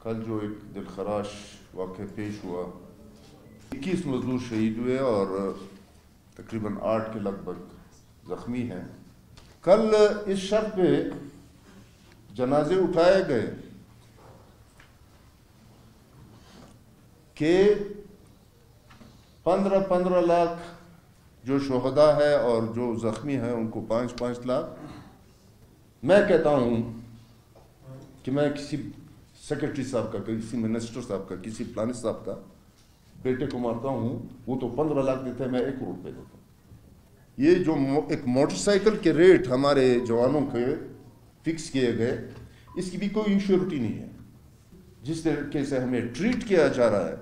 کل جو ایک دلخراش واقعہ پیش ہوا، 21 مزدور شہید ہوئے اور تقریباً 8 کے لگ بھگ زخمی ہیں۔ کل اس شرط پہ جنازے اٹھائے گئے کہ 15 لاکھ جو شہداء ہے اور جو زخمی ہیں ان کو 5 لاکھ۔ میں کہتا ہوں کہ میں کسی سیکرٹری صاحب کا، کسی منسٹر صاحب کا، کسی پلانسٹ صاحب کا بیٹے کو مارتا ہوں، وہ تو 15 لاکھ دیتے ہیں، میں 1 کروڑ روپے دیتا ہوں۔ یہ جو ایک موٹر سائیکل کے ریٹ ہمارے جوانوں کے فکس کیے گئے، اس کی بھی کوئی انشورٹی نہیں ہے۔ جس طریقے سے ہمیں ٹریٹ کیا جا رہا ہے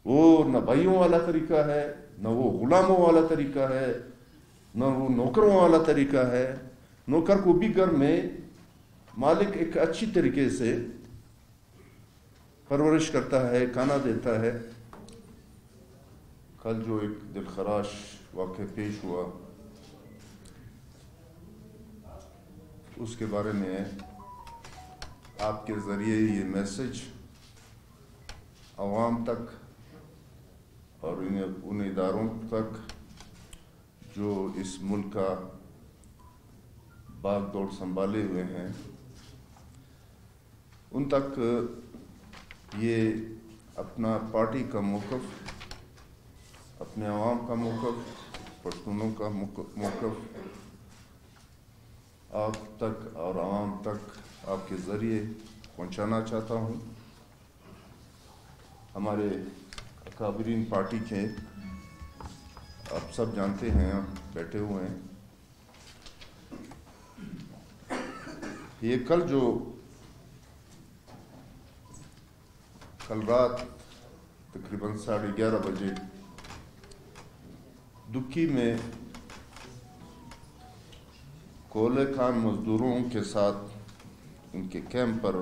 وہ نہ بھائیوں والا طریقہ ہے، نہ وہ غلاموں والا طریقہ ہے، نہ وہ نوکروں والا طریقہ ہے۔ نوکر کو بھی گھر میں مالک ایک اچھی طریقے سے پرورش کرتا ہے، کھانا دیتا ہے۔ کل جو ایک دلخراش واقعہ پیش ہوا، اس کے بارے میں آپ کے ذریعے یہ میسج عوام تک اور ان اداروں تک جو اس ملک کا باغ دوڑ سنبھالے ہوئے ہیں، ان تک یہ اپنا پارٹی کا موقف، اپنے عوام کا موقف، پشتونوں کا موقف آپ تک اور عوام تک آپ کے ذریعے پہنچانا چاہتا ہوں۔ ہمارے اکابرین پارٹی کے آپ سب جانتے ہیں، بیٹھے ہوئے ہیں۔ یہ کل رات تقریباً 11:30 بجے دکی میں کولے خان مزدوروں کے ساتھ ان کے کیمپ پر،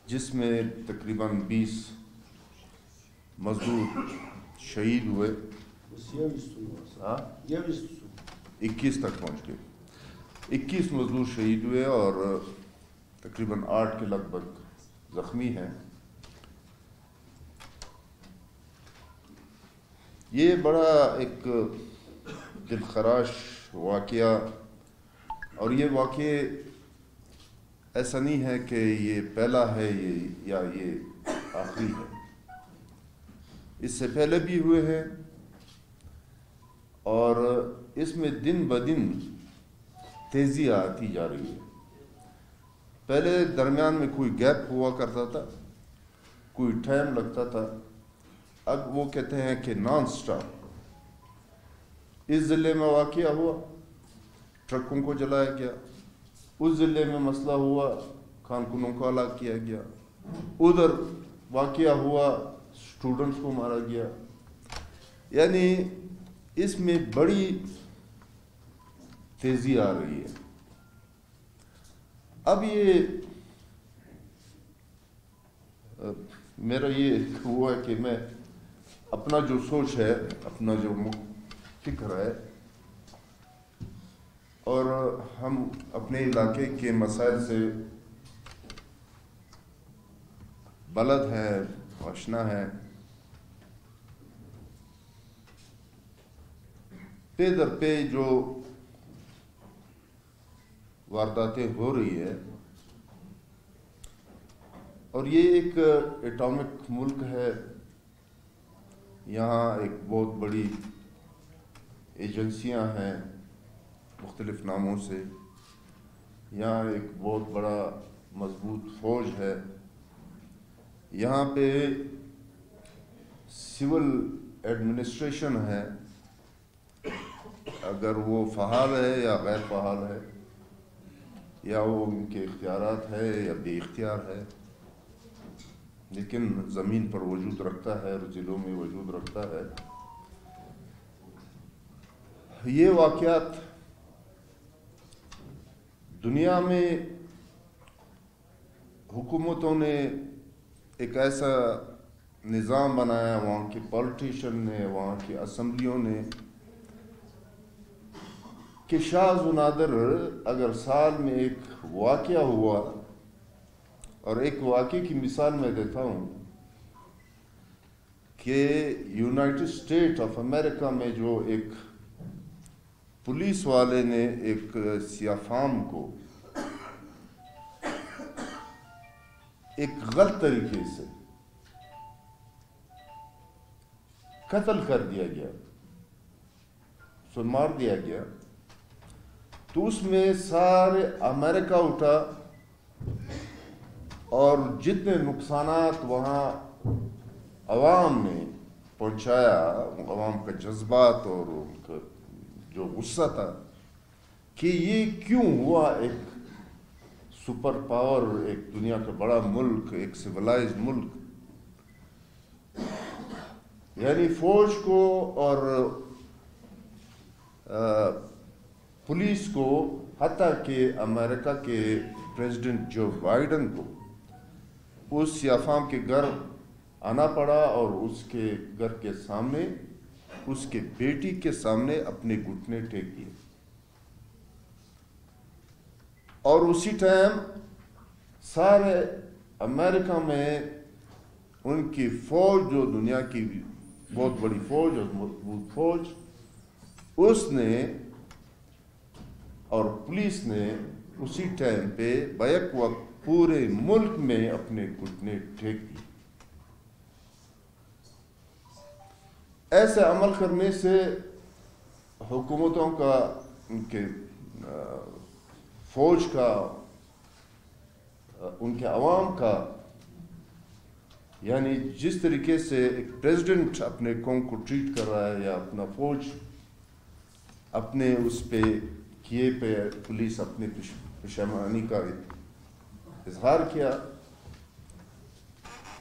جس میں تقریباً 20 مزدور شہید ہوئے، 21 تک پہنچ گئے، 21 مزدور شہید ہوئے اور تقریباً 8 کے لگ بھگ زخمی ہیں۔ یہ بڑا ایک دلخراش واقعہ، اور یہ واقعہ ایسا نہیں ہے کہ یہ پہلا ہے یا یہ آخری ہے۔ اس سے پہلے بھی ہوئے ہیں اور اس میں دن بدن تیزی آتی جا رہی ہے۔ پہلے درمیان میں کوئی گیپ ہوا کرتا تھا، کوئی ٹائم لگتا تھا، اب وہ کہتے ہیں کہ نان سٹاپ۔ اس ضلع میں واقعہ ہوا، ٹرکوں کو جلایا گیا، اس ضلع میں مسئلہ ہوا، کارکنوں کو ہلاک کیا گیا، ادھر واقعہ ہوا، اسٹوڈنٹس کو مارا گیا۔ یعنی اس میں بڑی تیزی آ رہی ہے۔ اب یہ میرا یہ ہوا ہے کہ میں اپنا جو سوچ ہے، اپنا جو فکر ہے، اور ہم اپنے علاقے کے مسائل سے بلد ہے، آشنا ہے، پے در پہ جو وارداتیں ہو رہی ہے، اور یہ ایک ایٹامک ملک ہے، یہاں ایک بہت بڑی ایجنسیاں ہیں مختلف ناموں سے، یہاں ایک بہت بڑا مضبوط فوج ہے، یہاں پہ سول ایڈمنسٹریشن ہے، اگر وہ فعال ہے یا غیر فعال ہے، یا وہ ان کے اختیارات ہے یا بے اختیار ہے، لیکن زمین پر وجود رکھتا ہے اور ضلعوں میں وجود رکھتا ہے۔ یہ واقعات دنیا میں حکومتوں نے ایک ایسا نظام بنایا، وہاں کے پولیٹیشن نے، وہاں کی اسمبلیوں نے، کہ شاذ و نادر اگر سال میں ایک واقعہ ہوا اور ایک واقعے کی مثال میں دیتا ہوں کہ یونائٹڈ اسٹیٹ آف امریکہ میں جو ایک پولیس والے نے ایک سیاہ فام کو ایک غلط طریقے سے قتل کر دیا گیا، سو مار دیا گیا، تو اس میں سارے امریکہ اٹھا اور جتنے نقصانات وہاں عوام نے پہنچایا، عوام کا جذبات اور ان کا جو غصہ تھا کہ یہ کیوں ہوا، ایک سپر پاور، ایک دنیا کا بڑا ملک، ایک سیولائزڈ ملک، یعنی فوج کو اور پولیس کو، حتیٰ کہ امریکہ کے پریزیڈنٹ جو بائیڈن کو اس سیاہ فام کے گھر آنا پڑا اور اس کے گھر کے سامنے اس کے بیٹی کے سامنے اپنے گھٹنے ٹیک دیے، اور اسی ٹائم سارے امریکہ میں ان کی فوج، جو دنیا کی بہت بڑی فوج اور مضبوط فوج، اس نے اور پولیس نے اسی ٹائم پہ بیک وقت پورے ملک میں اپنے گھٹنے ٹیک دیے۔ ایسے عمل کرنے سے حکومتوں کا، ان کے فوج کا، ان کے عوام کا، یعنی جس طریقے سے ایک پریزیڈنٹ اپنے قوم کو ٹریٹ کر رہا ہے یا اپنا فوج اپنے اس پہ کیے پہ پولیس اپنے پشیمانی کا اظہار کیا،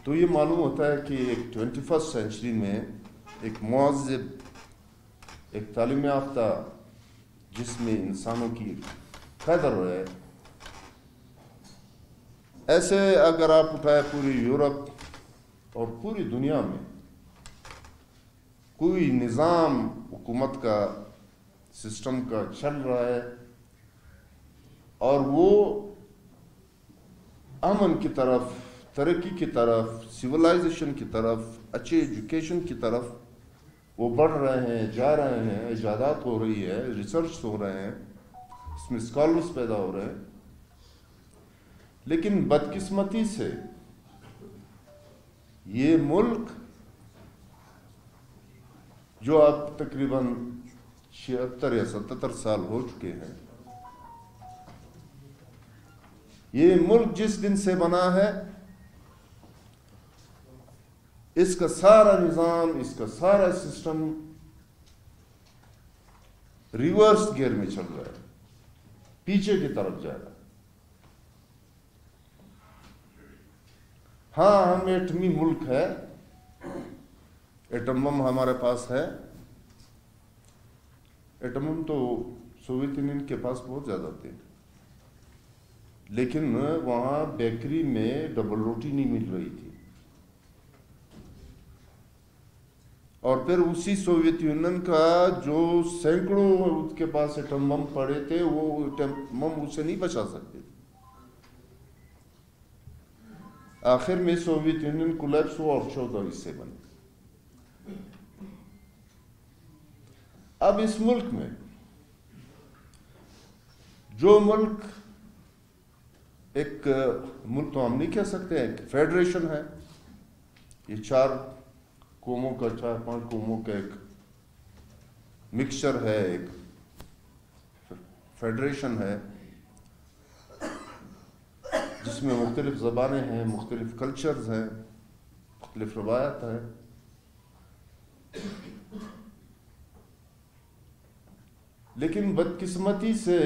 تو یہ معلوم ہوتا ہے کہ ایک 21 سینچری میں ایک مہذب، ایک تعلیم یافتہ، جس میں انسانوں کی قدر ہے، ایسے اگر آپ اٹھائے پوری یورپ اور پوری دنیا میں کوئی نظام حکومت کا، سسٹم کا چل رہا ہے اور وہ امن کی طرف، ترقی کی طرف، سیولائزیشن کی طرف، اچھی ایجوکیشن کی طرف وہ بڑھ رہے ہیں، جا رہے ہیں، ایجادات ہو رہی ہے، ریسرچ ہو رہے ہیں، اس میں اسکالرس پیدا ہو رہے ہیں، لیکن بدقسمتی سے یہ ملک جو اب تقریباً 76 یا 77 سال ہو چکے ہیں، یہ ملک جس دن سے بنا ہے، اس کا سارا نظام، اس کا سارا سسٹم ریورس گیئر میں چل رہا ہے، پیچھے کی طرف جا رہا ہے۔ ہاں، ہم ایٹمی ملک ہے، ایٹم بم ہمارے پاس ہے، ایٹم بم تو سوویت یونین کے پاس بہت زیادہ تھے، لیکن وہاں بیکری میں ڈبل روٹی نہیں مل رہی تھی، اور پھر اسی سوویت یونین کا جو سینکڑوں اس کے پاس ایٹم بم پڑے تھے، وہ ایٹم بم اسے نہیں بچا سکتے، آخر میں سوویت یونین کولیپس ہوا اور 14 حصے بنے۔ اب اس ملک میں جو ملک، ایک ملک تو ہم نہیں کہہ سکتے، ایک فیڈریشن ہے، یہ 4 قوموں کا، 4-5 قوموں کا ایک مکسچر ہے، ایک فیڈریشن ہے، جس میں مختلف زبانیں ہیں، مختلف کلچرز ہیں، مختلف روایات ہیں، لیکن بدقسمتی سے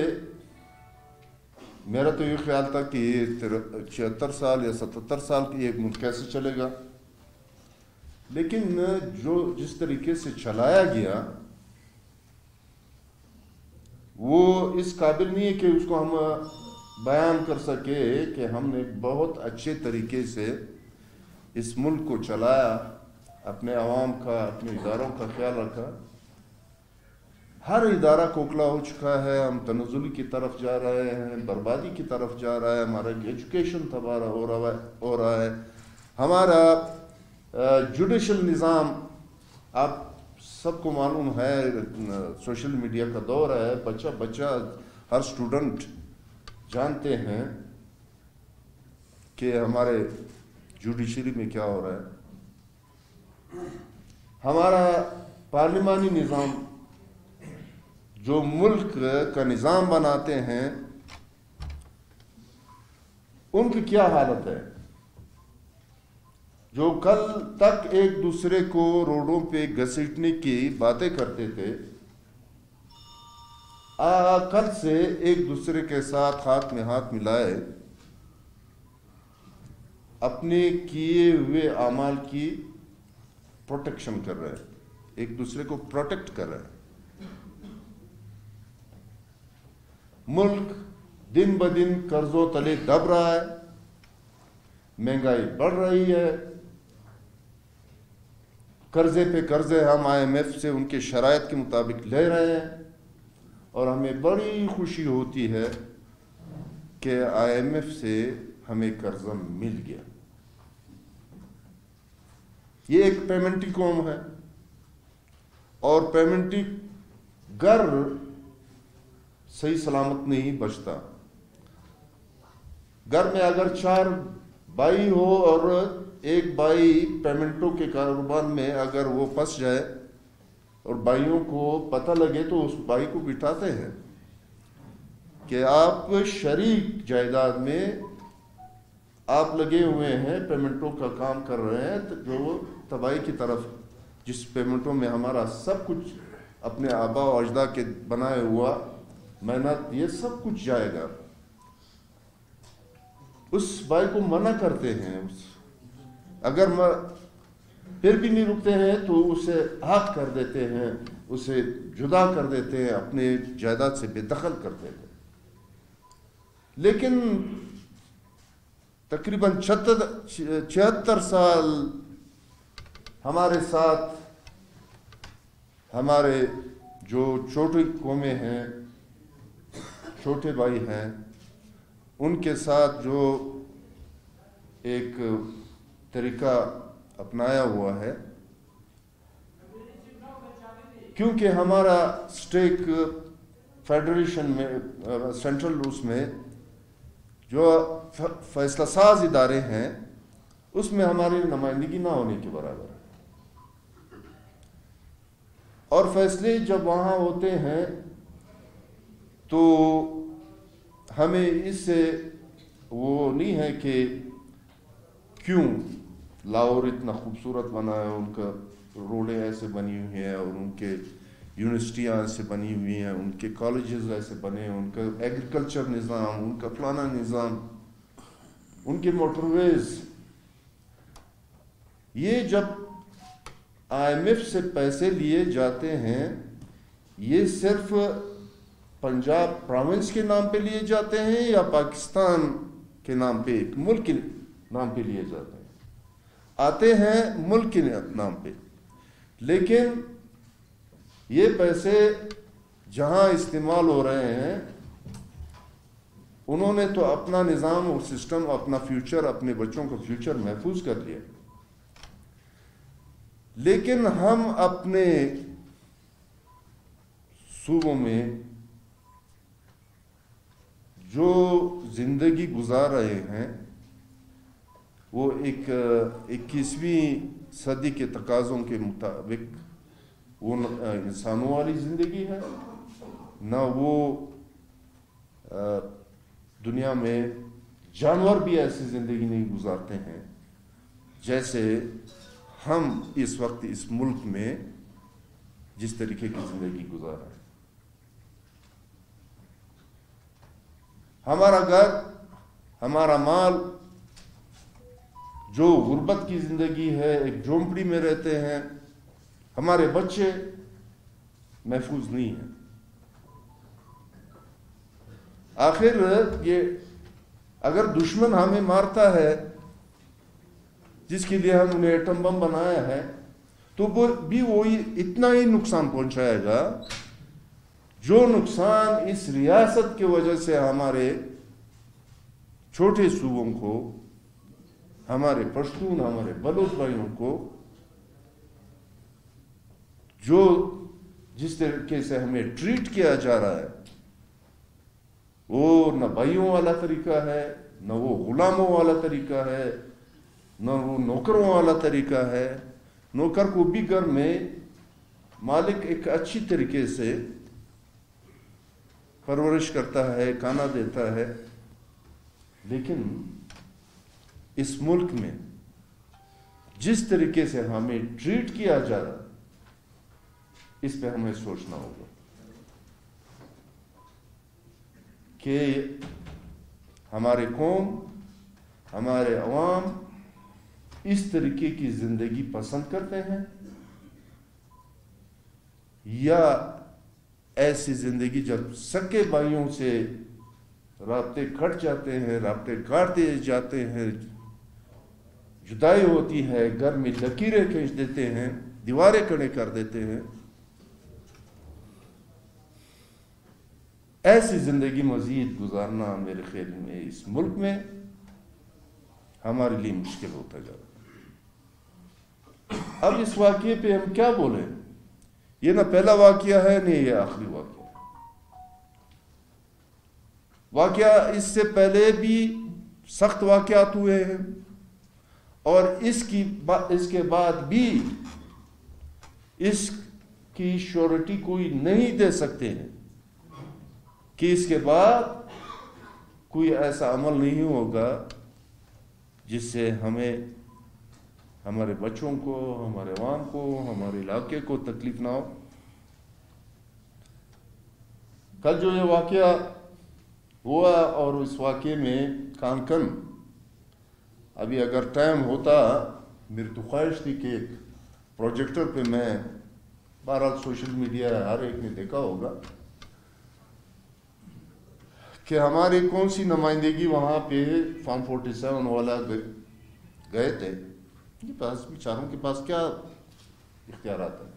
میرا تو یہ خیال تھا کہ یہ 76 سال یا 77 سال کی ایک ملک کیسے چلے گا، لیکن جس طریقے سے چلایا گیا وہ اس قابل نہیں ہے کہ اس کو ہم بیان کر سکے کہ ہم نے بہت اچھے طریقے سے اس ملک کو چلایا، اپنے عوام کا، اپنے اداروں کا خیال رکھا، ہر ادارہ کوکلا ہو چکا ہے، ہم تنزل کی طرف جا رہے ہیں، بربادی کی طرف جا رہا ہے، ہمارا ایجوکیشن تباہ ہو رہا ہے، ہمارا جوڈیشل نظام، آپ سب کو معلوم ہے سوشل میڈیا کا دور ہے، بچہ ہر اسٹوڈنٹ جانتے ہیں کہ ہمارے جوڈیشری میں کیا ہو رہا ہے۔ ہمارا پارلیمانی نظام جو ملک کا نظام بناتے ہیں ان کی کیا حالت ہے، جو کل تک ایک دوسرے کو روڈوں پہ گھسیٹنے کی باتیں کرتے تھے، کل سے ایک دوسرے کے ساتھ ہاتھ میں ہاتھ ملائے اپنے کیے ہوئے اعمال کی پروٹیکشن کر رہے ہیں، ایک دوسرے کو پروٹیکٹ کر رہے ہیں۔ ملک دن بدن قرضوں تلے دب رہا ہے، مہنگائی بڑھ رہی ہے، قرضے پہ قرضے ہم IMF سے ان کے شرائط کے مطابق لے رہے ہیں، اور ہمیں بڑی خوشی ہوتی ہے کہ IMF سے ہمیں قرضہ مل گیا۔ یہ ایک پیمنٹی قوم ہے، اور پیمنٹی گھر صحیح سلامت نہیں بچتا۔ گھر میں اگر 4 بھائی ہو اور ایک بھائی پیمنٹوں کے کاروبار میں اگر وہ پھنس جائے اور بھائیوں کو پتہ لگے تو اس بھائی کو بٹھاتے ہیں کہ آپ شریک جائیداد میں آپ لگے ہوئے ہیں، پیمنٹوں کا کام کر رہے ہیں، جو تباہی کی طرف، جس پیمنٹوں میں ہمارا سب کچھ اپنے آبا و اجداد کے بنائے ہوا محنت یہ سب کچھ جائے گا۔ اس بھائی کو منع کرتے ہیں، اگر پھر بھی نہیں رکتے ہیں تو اسے حق کر دیتے ہیں، اسے جدا کر دیتے ہیں، اپنے جائیداد سے بے دخل کر دیتے ہیں۔ لیکن تقریباً 76 سال ہمارے ساتھ ہمارے جو چھوٹی قومیں ہیں، چھوٹے بھائی ہیں، ان کے ساتھ جو ایک طریقہ اپنایا ہوا ہے، کیونکہ ہمارا اسٹیک فیڈریشن میں، سینٹرل اس میں جو فیصلہ ساز ادارے ہیں اس میں ہماری نمائندگی نہ ہونے کے برابر ہے، اور فیصلے جب وہاں ہوتے ہیں تو ہمیں اس سے وہ نہیں ہے کہ کیوں لاہور اتنا خوبصورت بنا ہے، ان کا روڈیں ایسے بنی ہوئی ہیں، اور ان کے یونیورسٹیاں ایسے بنی ہوئی ہیں، ان کے کالجز ایسے بنے ہیں، ان کا ایگریکلچر نظام، ان کا فلانا نظام، ان کے موٹر ویز۔ یہ جب IMF سے پیسے لیے جاتے ہیں، یہ صرف پنجاب پروونس کے نام پہ لیے جاتے ہیں یا پاکستان کے نام پہ، ایک ملک کے نام پہ لیے جاتے ہیں؟ آتے ہیں ملک کے نام پہ، لیکن یہ پیسے جہاں استعمال ہو رہے ہیں انہوں نے تو اپنا نظام اور سسٹم، اپنا فیوچر، اپنے بچوں کا فیوچر محفوظ کر لیا، لیکن ہم اپنے صوبوں میں جو زندگی گزار رہے ہیں وہ ایک 21ویں صدی کے تقاضوں کے مطابق وہ انسانوں والی زندگی ہے، نہ وہ دنیا میں جانور بھی ایسی زندگی نہیں گزارتے ہیں جیسے ہم اس وقت اس ملک میں جس طریقے کی زندگی گزار رہے ہیں۔ ہمارا گھر، ہمارا مال، جو غربت کی زندگی ہے، ایک جھونپڑی میں رہتے ہیں، ہمارے بچے محفوظ نہیں ہیں۔ آخر یہ اگر دشمن ہمیں مارتا ہے، جس کے لیے ہم نے ایٹم بم بنایا ہے، تو وہ بھی وہی اتنا ہی نقصان پہنچائے گا جو نقصان اس ریاست کی وجہ سے ہمارے چھوٹے صوبوں کو، ہمارے پشتون، ہمارے بلوچ بھائیوں کو، جو جس طریقے سے ہمیں ٹریٹ کیا جا رہا ہے، وہ نہ بھائیوں والا طریقہ ہے، نہ وہ غلاموں والا طریقہ ہے، نہ وہ نوکروں والا طریقہ ہے. نوکر کو بھی گھر میں مالک ایک اچھی طریقے سے پرورش کرتا ہے، کھانا دیتا ہے، لیکن اس ملک میں جس طریقے سے ہمیں ٹریٹ کیا جا رہا ہے، اس پہ ہمیں سوچنا ہوگا کہ ہمارے قوم، ہمارے عوام اس طریقے کی زندگی پسند کرتے ہیں یا ایسی زندگی جب سکے بھائیوں سے رابطے کٹ جاتے ہیں، رابطے کاٹ دیے جاتے ہیں، جدائی ہوتی ہے، گھر میں لکیریں کھینچ دیتے ہیں، دیواریں کھڑے کر دیتے ہیں. ایسی زندگی مزید گزارنا میرے خیال میں اس ملک میں ہمارے لیے مشکل ہوتا جا رہا ہے. اب اس واقعے پہ ہم کیا بولیں؟ یہ نہ پہلا واقعہ ہے، نہ یہ آخری واقعہ ہے. واقعہ اس سے پہلے بھی سخت واقعات ہوئے ہیں، اور اس کے بعد بھی اس کی شیورٹی کوئی نہیں دے سکتے ہیں کہ اس کے بعد کوئی ایسا عمل نہیں ہوگا جس سے ہمیں، ہمارے بچوں کو، ہمارے عوام کو، ہمارے علاقے کو تکلیف نہ ہو. کل جو یہ واقعہ ہوا، اور اس واقعے میں کان ابھی اگر ٹائم ہوتا، میری تو خواہش تھی کہ ایک پروجیکٹر پہ میں، بہرحال سوشل میڈیا ہر ایک نے دیکھا ہوگا کہ ہماری کون سی نمائندگی وہاں پہ فارم 47 والا گئے تھے. ان کے پاس، بیچاروں کے پاس کیا اختیارات ہیں؟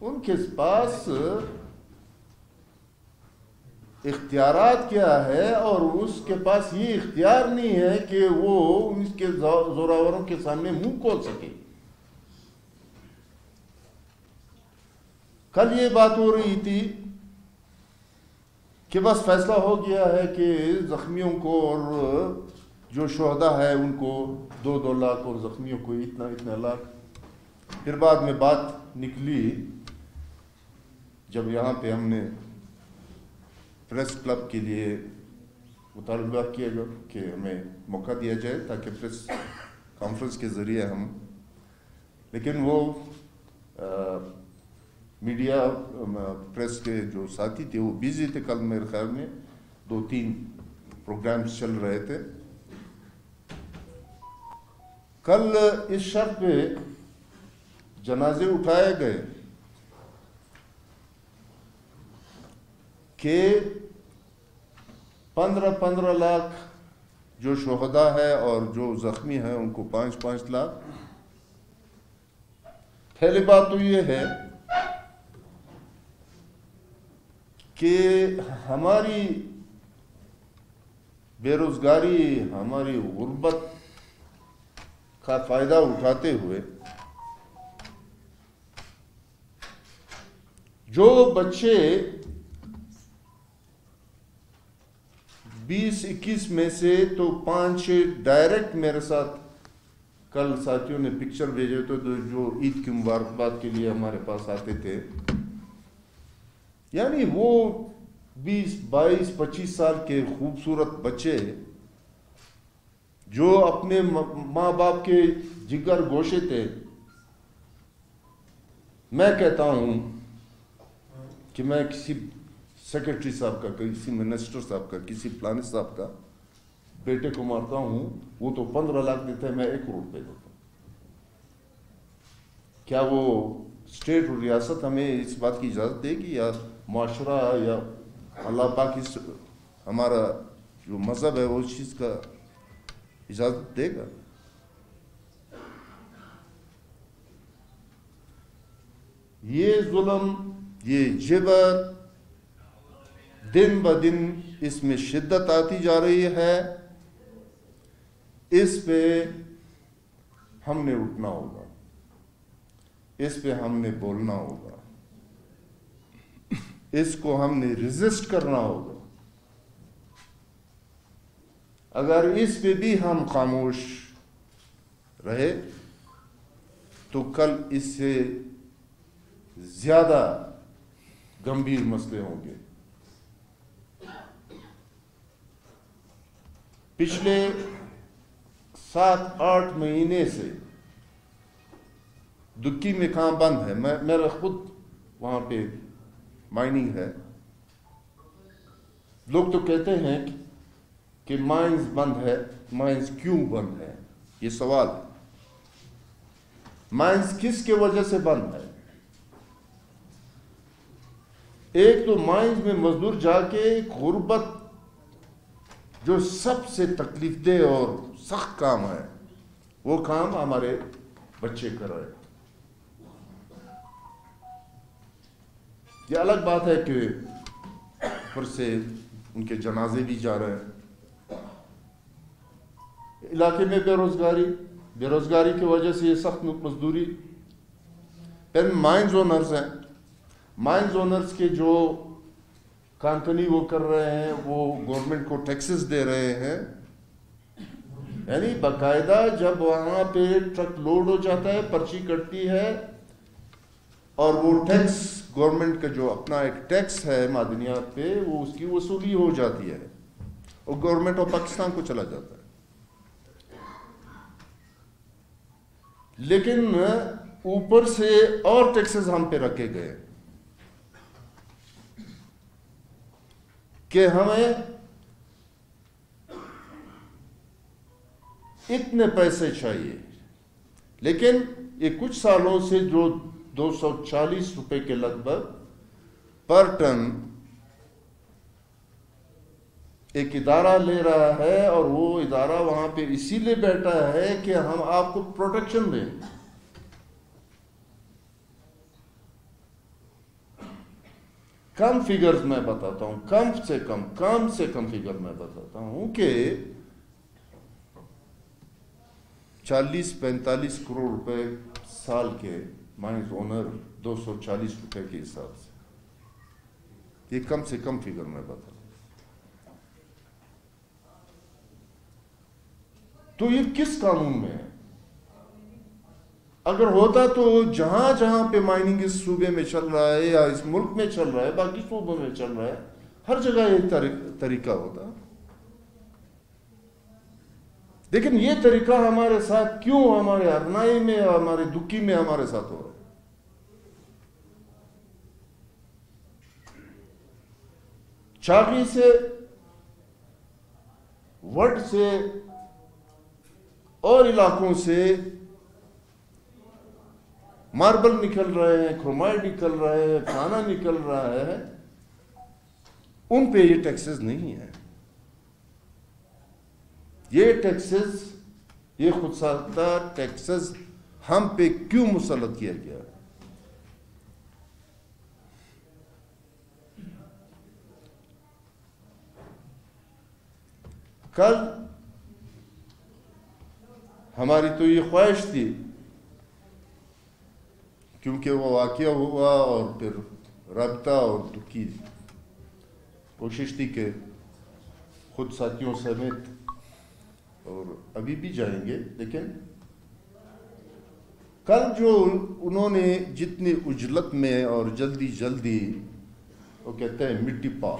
ان کے پاس اختیارات کیا ہے، اور اس کے پاس یہ اختیار نہیں ہے کہ وہ ان کے زوراوروں کے سامنے منہ کھول سکے. کل یہ بات ہو رہی تھی کہ بس فیصلہ ہو گیا ہے کہ زخمیوں کو، اور جو شہداء ہے ان کو 2 لاکھ، اور زخمیوں کو اتنا لاکھ. پھر بعد میں بات نکلی جب یہاں پہ ہم نے پریس کلب کے لیے مطالبہ کیا گیا کہ ہمیں موقع دیا جائے تاکہ پریس کانفرنس کے ذریعے ہم، لیکن وہ میڈیا پریس کے جو ساتھی تھے وہ بیزی تھے. کل میرے خیال میں 2-3 پروگرامز چل رہے تھے. کل اس شرط پہ جنازے اٹھائے گئے کہ 15 لاکھ جو شہداء ہے اور جو زخمی ہیں ان کو 5 لاکھ. پہلی بات تو یہ ہے کہ ہماری بے روزگاری، ہماری غربت کا فائدہ اٹھاتے ہوئے جو بچے 20-21 میں سے تو 5-6 ڈائریکٹ میرے ساتھ کل ساتھیوں نے پکچر بھیجے تو جو عید کی مبارکباد کے لیے ہمارے پاس آتے تھے، یعنی وہ 20-22-25 سال کے خوبصورت بچے جو اپنے ماں باپ کے جگر گوشے تھے. میں کہتا ہوں کہ میں کسی سیکرٹری صاحب کا، کسی منسٹر صاحب کا، کسی فلانے صاحب کا بیٹے کو مارتا ہوں، وہ تو 15 لاکھ دیتا ہے، میں 1 کروڑ پہ دیتا ہوں. کیا وہ اسٹیٹ اور ریاست ہمیں اس بات کی اجازت دے گی، یا معاشرہ، یا اللہ پاک ہمارا جو مذہب ہے وہ اس چیز کا اجازت دے گا؟ یہ ظلم یہ جبر دن بدن اس میں شدت آتی جا رہی ہے. اس پہ ہم نے اٹھنا ہوگا, اس پہ ہم نے بولنا ہوگا, اس کو ہم نے ریزسٹ کرنا ہوگا. اگر اس پہ بھی ہم خاموش رہے تو کل اس سے زیادہ گمبھیر مسئلے ہوں گے. پچھلے 7-8 مہینے سے دکی میں کام بند ہے. میرا خود وہاں پہ مائننگ ہے. لوگ تو کہتے ہیں کہ مائنز بند ہے. مائنز کیوں بند ہے یہ سوال ہے. مائنز کس کی وجہ سے بند ہے؟ ایک تو مائنز میں مزدور جا کے غربت جو سب سے تکلیف دہ اور سخت کام ہے وہ کام ہمارے بچے کر رہے ہیں. یہ الگ بات ہے کہ اوپر سے ان کے جنازے بھی جا رہے ہیں. علاقے میں بے روزگاری کی وجہ سے یہ سخت مزدوری. پھر مائنز اونرز ہیں. مائنز اونرز کے جو کانکنی وہ کر رہے ہیں وہ گورنمنٹ کو ٹیکسز دے رہے ہیں. یعنی باقاعدہ جب وہاں پہ ٹرک لوڈ ہو جاتا ہے پرچی کٹتی ہے اور وہ ٹیکس گورنمنٹ کا جو اپنا ایک ٹیکس ہے معدنیات پہ وہ اس کی وصولی ہو جاتی ہے اور گورنمنٹ آف پاکستان کو چلا جاتا ہے. لیکن اوپر سے اور ٹیکسز ہم پہ رکھے گئے کہ ہمیں اتنے پیسے چاہیے. لیکن یہ کچھ سالوں سے جو 240 روپے کے لگ بھگ پر ٹن ایک ادارہ لے رہا ہے اور وہ ادارہ وہاں پہ اسی لیے بیٹھا ہے کہ ہم آپ کو پروٹیکشن دیں. کم فیگرز میں بتاتا ہوں, کم سے کم فیگر میں بتاتا ہوں کہ 40-45 کروڑ روپے سال کے مائنز اونر 240 روپے کے حساب سے, یہ کم سے کم فیگر میں بتاتا ہوں. تو یہ کس قانون میں ہے؟ اگر ہوتا تو جہاں جہاں پہ مائننگ اس صوبے میں چل رہا ہے یا اس ملک میں چل رہا ہے, باقی صوبوں میں چل رہا ہے, ہر جگہ یہ طریقہ ہوتا. لیکن یہ طریقہ ہمارے ساتھ کیوں, ہمارے ارنائی میں اور ہمارے دکی میں ہمارے ساتھ ہو رہا ہے؟ چاقی سے, وٹ سے اور علاقوں سے ماربل نکل رہے ہیں, کرومائٹ نکل رہے ہیں, کھانا نکل رہا ہے, ان پہ یہ ٹیکسز نہیں ہے. یہ ٹیکسز, یہ خود ساختہ ٹیکسز ہم پہ کیوں مسلط کیا گیا؟ کل ہماری تو یہ خواہش تھی کیونکہ وہ واقعہ ہوا اور پھر رابطہ اور دکی کوشش تھی کہ خود ساتھیوں سمیت, اور ابھی بھی جائیں گے, لیکن کل جو انہوں نے جتنی عجلت میں اور جلدی وہ کہتے ہیں مٹی پا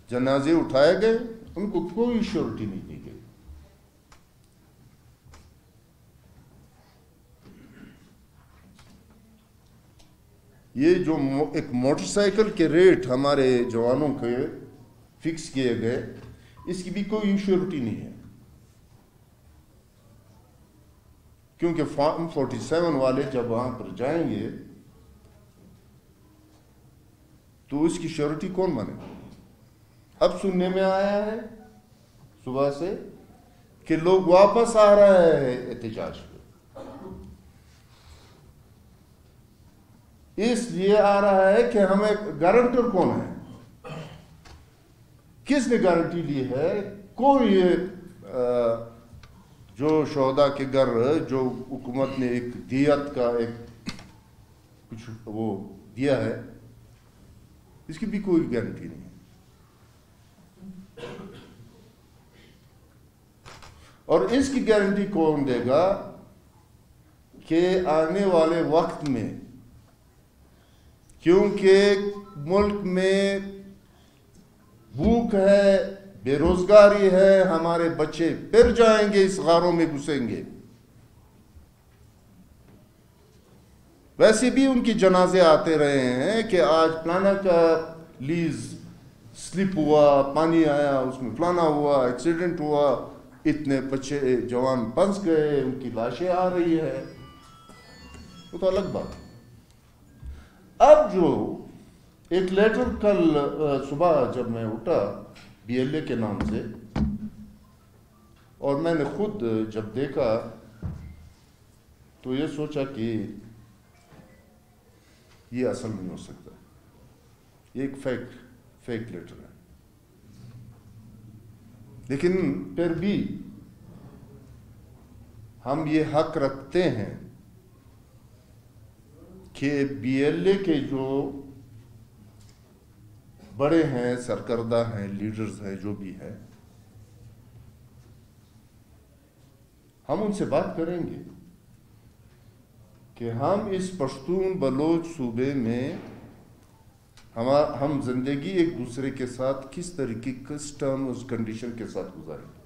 جنازے اٹھائے گئے, ان کو کوئی شیورٹی نہیں دی گئی. یہ جو ایک موٹر سائیکل کے ریٹ ہمارے جوانوں کے فکس کیے گئے, اس کی بھی کوئی انشورٹی نہیں ہے, کیونکہ فارم 47 والے جب وہاں پر جائیں گے تو اس کی شیورٹی کون بنے گا؟ اب سننے میں آیا ہے صبح سے کہ لوگ واپس آ رہے ہیں احتجاج پہ. اس لیے آ رہا ہے کہ ہمیں گارنٹر کون ہے، کس نے گارنٹی لی ہے؟ کوئی جو شہداء کے گھر جو حکومت نے ایک دیت کا ایک کچھ وہ دیا ہے، اس کی بھی کوئی گارنٹی نہیں ہے۔ اور اس کی گارنٹی کون دے گا کہ آنے والے وقت میں، کیونکہ ملک میں بھوک ہے، بے روزگاری ہے، ہمارے بچے پھر جائیں گے، اس غاروں میں گھسیں گے، ویسے بھی ان کی جنازے آتے رہے ہیں کہ آج فلانا کا لیز سلپ ہوا، پانی آیا، اس میں فلانا ہوا، ایکسیڈنٹ ہوا، اتنے بچے جوان پھنس گئے، ان کی لاشیں آ رہی ہے، وہ تو الگ بات۔ اب جو ایک لیٹر کل صبح جب میں اٹھا بی ایل اے کے نام سے، اور میں نے خود جب دیکھا تو یہ سوچا کہ یہ اصل نہیں ہو سکتا، یہ ایک فیک لیٹر ہے، لیکن پھر بھی ہم یہ حق رکھتے ہیں کہ بی ایل اے کے جو بڑے ہیں، سرکردہ ہیں، لیڈرز ہیں، جو بھی ہے، ہم ان سے بات کریں گے کہ ہم اس پشتون بلوچ صوبے میں ہم زندگی ایک دوسرے کے ساتھ کس طریقے کس ٹرم اس کنڈیشن کے ساتھ گزاریں گے۔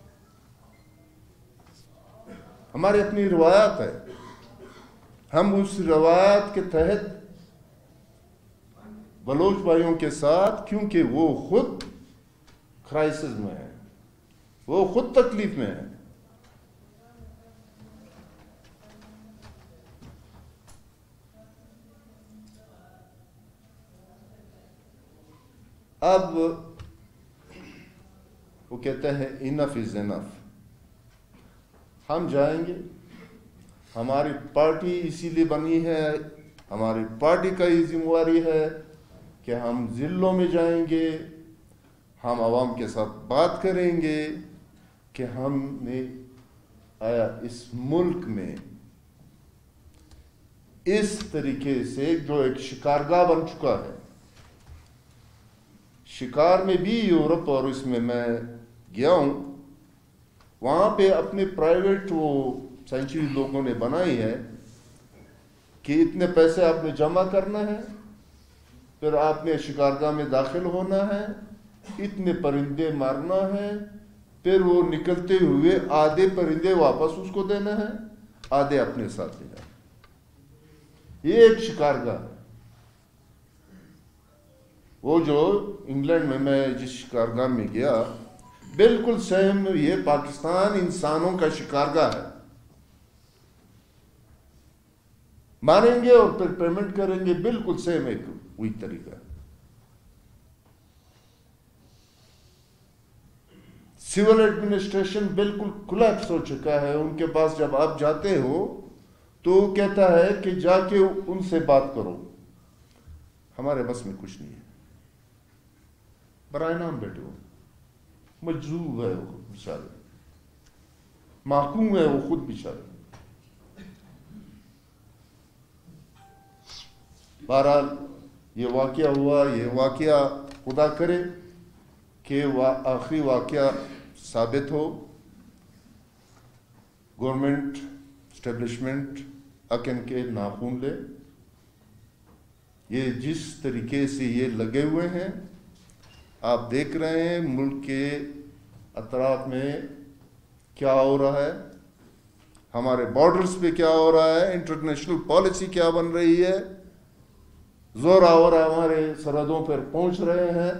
ہماری اپنی روایات ہے، ہم اس روایات کے تحت بلوچ بھائیوں کے ساتھ، کیونکہ وہ خود کرائسس میں ہے، وہ خود تکلیف میں ہے، اب وہ کہتے ہیں انف از انف، ہم جائیں گے، ہماری پارٹی اسی لیے بنی ہے، ہماری پارٹی کا یہ ذمہ داری ہے کہ ہم ضلعوں میں جائیں گے، ہم عوام کے ساتھ بات کریں گے کہ ہم نے آیا اس ملک میں اس طریقے سے جو ایک شکارگاہ بن چکا ہے، شکار میں بھی یورپ اور اس میں گیا ہوں، وہاں پہ اپنے پرائیویٹ وہ سینچری لوگوں نے بنائی ہے کہ اتنے پیسے آپ نے جمع کرنا ہے، پھر آپ نے شکارگاہ میں داخل ہونا ہے، اتنے پرندے مارنا ہے، پھر وہ نکلتے ہوئے آدھے پرندے واپس اس کو دینا ہے، آدھے اپنے ساتھ لے جانا۔ یہ ایک شکارگاہ ہے۔ وہ جو انگلینڈ میں جس شکارگاہ میں گیا، بالکل سیم یہ پاکستان انسانوں کا شکارگاہ ہے، ماریں گے اور پھر پیمنٹ کریں گے، بالکل سیم ایک وہی طریقہ ہے۔ سول ایڈمنسٹریشن بالکل کولیپس ہو چکا ہے، ان کے پاس جب آپ جاتے ہو تو وہ کہتا ہے کہ جا کے ان سے بات کرو، ہمارے بس میں کچھ نہیں ہے، برائے نام بیٹھے ہو، مجذوب ہے وہ بیچارے، محکوم ہے وہ خود بیچارے۔ بہرحال یہ واقعہ ہوا، یہ واقعہ خدا کرے کہ آخری واقعہ ثابت ہو، گورنمنٹ اسٹیبلشمنٹ اکن کے ناخون لے۔ یہ جس طریقے سے یہ لگے ہوئے ہیں، آپ دیکھ رہے ہیں ملک کے اطراف میں کیا ہو رہا ہے، ہمارے بارڈرز پہ کیا ہو رہا ہے، انٹرنیشنل پالیسی کیا بن رہی ہے، زور آور ہمارے سرحدوں پر پہنچ رہے ہیں،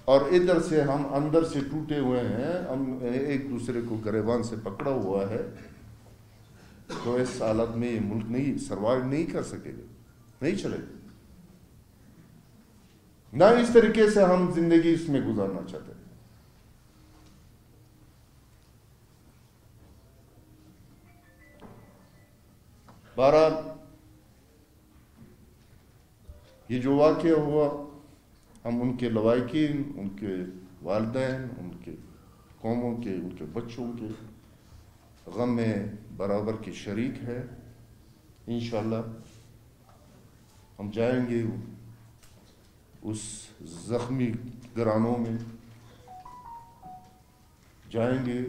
اور ادھر سے ہم اندر سے ٹوٹے ہوئے ہیں، ہم ایک دوسرے کو گریبان سے پکڑا ہوا ہے۔ تو اس حالت میں یہ ملک نہیں سروائیو نہیں کر سکے گا، نہیں چلے گا، نہ اس طریقے سے ہم زندگی اس میں گزارنا چاہتے ہیں۔ بہرحال یہ جو واقعہ ہوا ہم ان کے لواحقین، ان کے والدین، ان کے قوموں کے، ان کے بچوں کے غم میں برابر کے شریک ہے۔ انشاءاللہ ہم جائیں گے اس زخمی گرانوں میں، جائیں گے،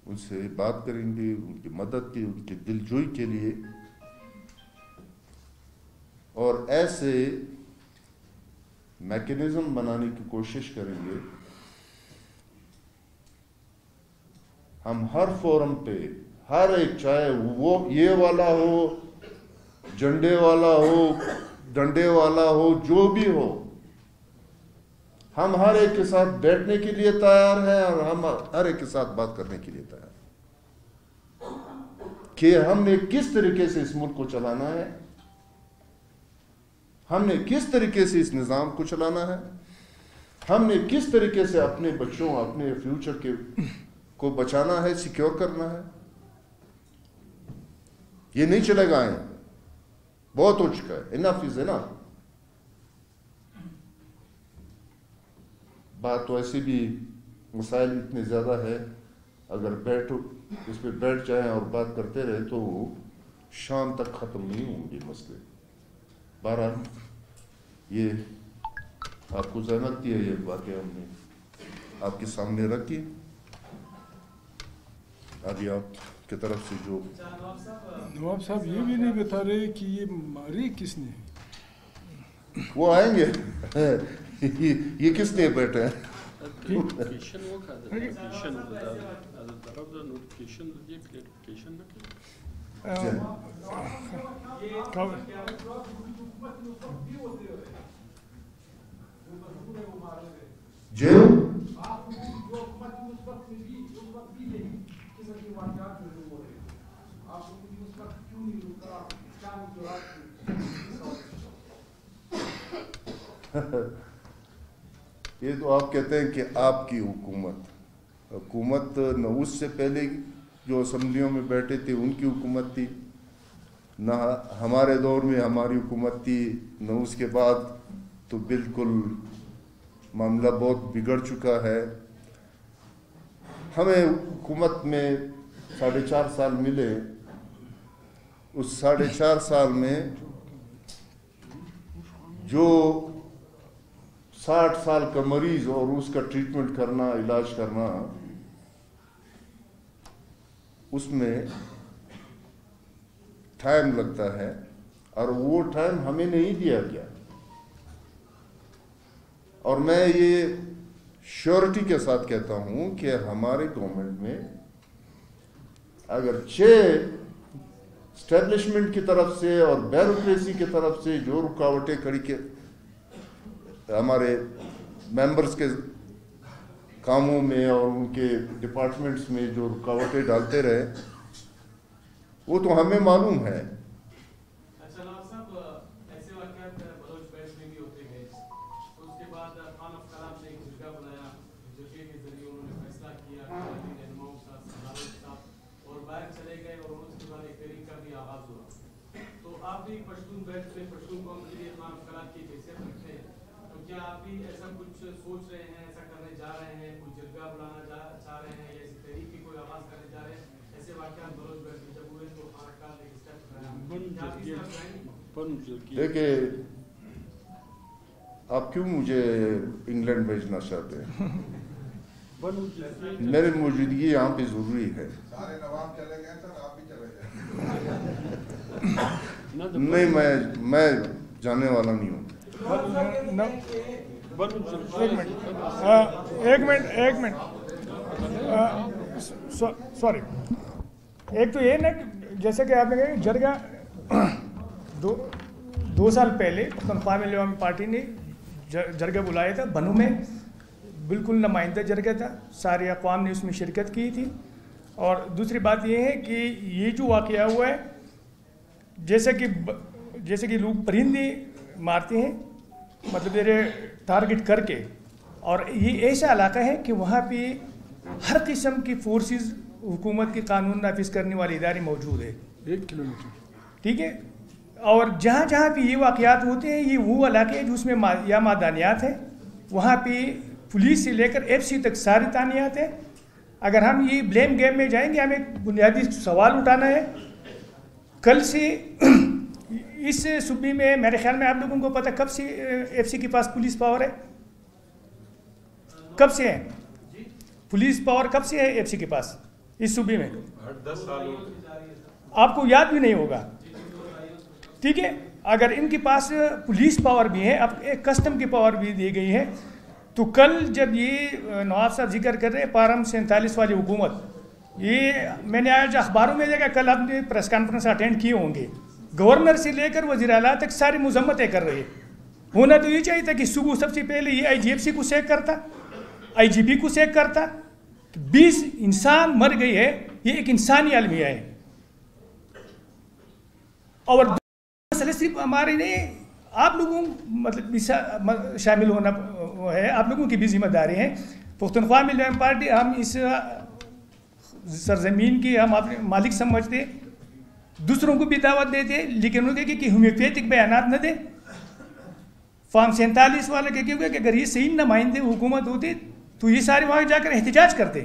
ان سے بات کریں گے، ان کی مدد کی، ان کی دلجوئی کے لیے، اور ایسے میکینزم بنانے کی کوشش کریں گے ہم ہر فورم پہ، ہر ایک، چاہے وہ یہ والا ہو، جھنڈے والا ہو، ڈنڈے والا ہو، جو بھی ہو، ہم ہر ایک کے ساتھ بیٹھنے کے لیے تیار ہیں اور ہم ہر ایک کے ساتھ بات کرنے کے لیے تیار ہیں کہ ہم نے کس طریقے سے اس ملک کو چلانا ہے، ہم نے کس طریقے سے اس نظام کو چلانا ہے، ہم نے کس طریقے سے اپنے بچوں، اپنے فیوچر کو بچانا ہے، سیکیور کرنا ہے۔ یہ نہیں چلے گا، بہت ہو چکا ہے، انف از انف۔ بات تو ایسے بھی مسائل اتنے زیادہ ہے، اگر اس پہ بیٹھ جائیں اور بات کرتے رہے تو وہ شام تک ختم نہیں ہوں گے مسئلے۔ بہرحال یہ آپ کو زحمت دی ہے، یہ واقعہ ہم نے آپ کے سامنے رکھی۔ ابھی آپ کی طرف سے جو نواب صاحب یہ بھی نہیں بتا رہے کہ یہ ماری کس نے؟ وہ آئیں گے، یہ کس لیے بیٹھے ہیں؟ جی یہ تو آپ کہتے ہیں کہ آپ کی حکومت نہ اس سے پہلے جو اسمبلیوں میں بیٹھے تھے ان کی حکومت تھی، نہ ہمارے دور میں ہماری حکومت تھی، نہ اس کے بعد، تو بالکل معاملہ بہت بگڑ چکا ہے۔ ہمیں حکومت میں 4.5 سال ملے، اس 4.5 سال میں جو 60 سال کا مریض اور اس کا ٹریٹمنٹ کرنا، علاج کرنا، اس میں ٹائم لگتا ہے، اور وہ ٹائم ہمیں نہیں دیا گیا۔ اور میں یہ شیورٹی کے ساتھ کہتا ہوں کہ ہمارے گورنمنٹ میں اگر 6 اسٹیبلشمنٹ کی طرف سے اور بیوروکریسی کی طرف سے جو رکاوٹیں کھڑی کے ہمارے ممبرز کے کاموں میں اور ان کے ڈپارٹمنٹس میں جو رکاوٹیں ڈالتے رہے، وہ تو ہمیں معلوم ہے۔ اچھا نواب صاحب، ایسے واقعات بلوچ بیلٹ میں بھی ہوتے ہیں، اس کے بعد خان آف کلام نے ایک جرگہ بنایا، جرگے کے ذریعے انہوں نے فیصلہ کیا کہ رہنماؤں کے ساتھ اور باہر چلے گئے، اور اس کے بعد ایک تحریک کا بھی آغاز ہوا۔ تو آپ بھی پشتون بیلٹ میں پشتون قوم کے لیے خان آف کلام کی حیثیت رکھتے ہیں، تو کیا آپ بھی ایسا کچھ سوچ رہے ہیں، ایسا کرنے جا رہے ہیں، کوئی جرگہ بلانا چاہ رہے ہیں، یا اس تحریک کی کوئی آغاز کرنے جا رہے ہیں؟ ایسے واقعات بلوچ بیلٹ میں جب ہوئے تو خان آف کلام نے ایک اسٹیپ اٹھایا۔ دیکھیں، آپ کیوں مجھے انگلینڈ بھیجنا چاہتے ہیں؟ میری موجودگی یہاں پہ ضروری ہے۔ سارے نواب چلے گئے سر، آپ بھی چلے جائیں۔ نہیں، میں جانے والا نہیں ہوں۔ ایک منٹ سوری، ایک تو یہ نا، جیسے کہ آپ نے کہا جرگہ 2 سال پہلے پختونخوا میں عوامی پارٹی نے جرگہ بلایا تھا بنو میں، بالکل نمائندہ جرگہ تھا، ساری اقوام نے اس میں شرکت کی تھی۔ اور دوسری بات یہ ہے کہ یہ جو واقعہ ہوا ہے، جیسے کہ لوگ پرندے مارتے ہیں، مطلب ٹارگٹ کر کے، اور یہ ایسا علاقہ ہے کہ وہاں پہ ہر قسم کی فورسز، حکومت کے قانون نافذ کرنے والے ادارے موجود ہے، 1 کلومیٹر، ٹھیک ہے، اور جہاں جہاں پہ یہ واقعات ہوتے ہیں یہ وہ علاقے ہیں جس میں یا معدنیات ہیں، وہاں پہ پولیس سے لے کر ایف سی تک ساری تعینات ہیں. اگر ہم یہ بلیم گیم میں جائیں گے، ہمیں بنیادی سوال اٹھانا ہے. کل سے اس صوبے میں میرے خیال میں آپ لوگوں کو پتہ کب سے ایف سی کے پاس پولیس پاور ہے؟ کب سے ہے پولیس پاور؟ کب سے ہے ایف سی کے پاس اس صوبے میں؟ 10 سال آپ کو یاد بھی نہیں ہوگا. ٹھیک ہے، اگر ان کے پاس پولیس پاور بھی ہے، اب ایک کسٹم کی پاور بھی دی گئی ہے، تو کل جب یہ نواب صاحب ذکر کر رہے ہیں پارم 47 والی حکومت، یہ میں نے آج اخباروں میں دیکھا، کل آپ نے پریس کانفرنس اٹینڈ کیے ہوں گے، گورنر سے لے کر وزیر اعلیٰ تک ساری مذمتیں کر رہے ہیں. ہونا تو یہ چاہیے تھا کہ صبح سب سے پہلے یہ آئی جی ایف سی کو سیک کرتا، آئی جی پی کو سیک کرتا. 20 انسان مر گئی ہے، یہ ایک انسانی المیہ ہے. اور مسئلہ صرف ہمارے نہیں، آپ لوگوں مطلب شامل ہونا ہے، آپ لوگوں کی بھی ذمہ داری ہے. پختونخوا ملین پارٹی، ہم اس سرزمین کی ہم اپنے مالک سمجھتے، دوسروں کو بھی دعوت دیتے، لیکن انہوں نے کہ ہومیوپیتھک بیانات نہ دیں. فارم 47 والے کہ کیونکہ اگر یہ صحیح نمائندے حکومت ہوتے تو یہ سارے وہاں جا کر احتجاج کرتے.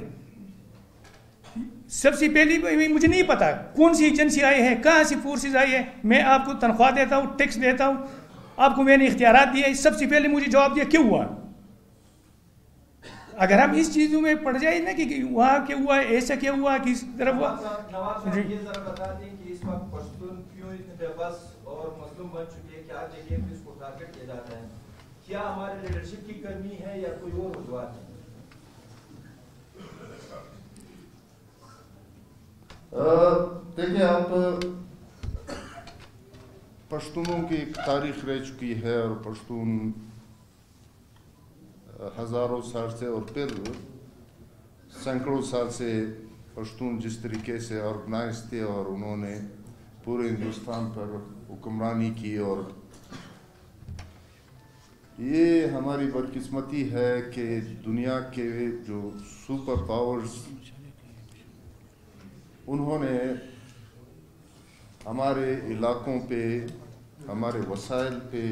سب سے پہلی مجھے نہیں پتا کون سی ایجنسی آئی ہے، کہاں سی فورسز آئی ہے. میں آپ کو تنخواہ دیتا ہوں، ٹیکس دیتا ہوں، آپ کو میں نے اختیارات دیے، سب سے پہلے مجھے جواب دیا کیوں ہوا. اگر ہم اس چیزوں میں پڑ جائیں نا کہ وہاں کیا ہوا، ایسا کیا ہوا، کس طرف ہوا. یہ ذرا بتا دیں کہ اس وقت پشتون کیوں اتنے بے بس اور مظلوم بن چکے ہیں، کیا جگہ پہ اس کو ٹارگٹ کیا جاتا ہے؟ کیا ہمارے لیڈرشپ کی کمی ہے یا کوئی اور وجوہات ہے؟ دیکھیں، آپ پشتونوں کی ایک تاریخ رہ چکی ہے، اور پشتون ہزاروں سال سے اور پھر سینکڑوں سال سے پشتون جس طریقے سے آرگنائز تھے اور انہوں نے پورے ہندوستان پر حکمرانی کی. اور یہ ہماری بدقسمتی ہے کہ دنیا کے جو سپر پاورز انہوں نے ہمارے علاقوں پہ، ہمارے وسائل پہ،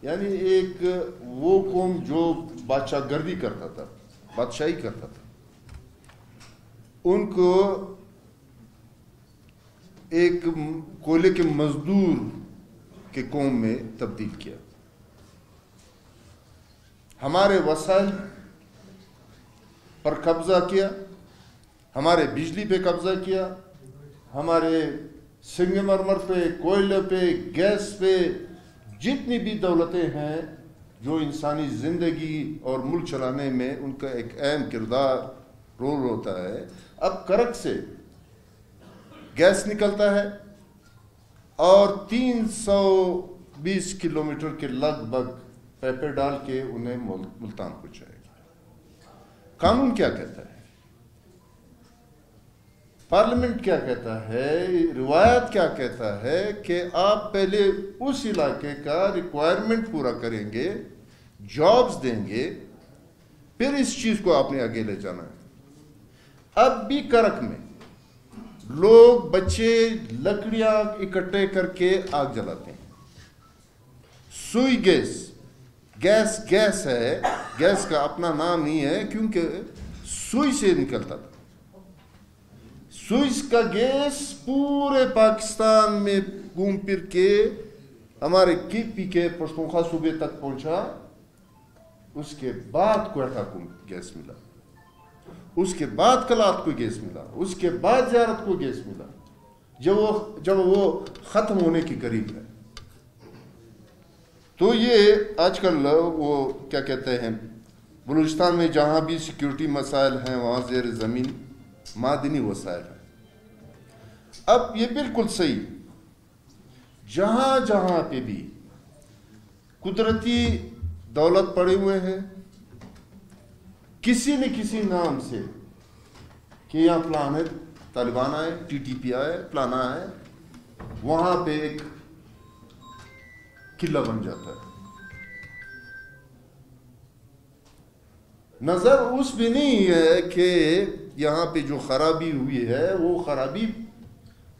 یعنی ایک وہ قوم جو بادشاہ گردی کرتا تھا، بادشاہی کرتا تھا، ان کو ایک کوئلے کے مزدور کے قوم میں تبدیل کیا. ہمارے وسائل پر قبضہ کیا، ہمارے بجلی پہ قبضہ کیا، ہمارے سنگ مرمر پہ، کوئلے پہ، گیس پہ، جتنی بھی دولتیں ہیں جو انسانی زندگی اور ملک چلانے میں ان کا ایک اہم کردار رول ہوتا ہے. اب کرک سے گیس نکلتا ہے اور 320 کلومیٹر کے لگ بھگ پیپر ڈال کے انہیں ملتان پہنچائے گا. قانون کیا کہتا ہے؟ پارلیمنٹ کیا کہتا ہے؟ روایت کیا کہتا ہے کہ آپ پہلے اس علاقے کا ریکوائرمنٹ پورا کریں گے، جابز دیں گے، پھر اس چیز کو آپ نے آگے لے جانا ہے. اب بھی کرک میں لوگ، بچے لکڑیاں اکٹھے کر کے آگ جلاتے ہیں. سوئی گیس ہے، گیس کا اپنا نام نہیں ہے کیونکہ سوئی سے نکلتا تھا. سوئس کا گیس پورے پاکستان میں گھوم پھر کے ہمارے پی کے پختونخوا صوبے تک پہنچا. اس کے بعد کوئٹہ کو گیس ملا، اس کے بعد کلات کو گیس ملا، اس کے بعد زیارت کو گیس ملا، جب وہ ختم ہونے کی قریب ہے. تو یہ آج کل وہ کیا کہتے ہیں، بلوچستان میں جہاں بھی سیکیورٹی مسائل ہیں وہاں زیر زمین معدنی وسائل ہیں. اب یہ بالکل صحیح، جہاں جہاں پہ بھی قدرتی دولت پڑے ہوئے ہیں، کسی نہ کسی نام سے کہ یہاں فلاں ہے، طالبان آئے، ٹی ٹی پی آئے، فلانا آئے، وہاں پہ ایک قلعہ بن جاتا ہے. نظر اس بھی نہیں ہے کہ یہاں پہ جو خرابی ہوئی ہے وہ خرابی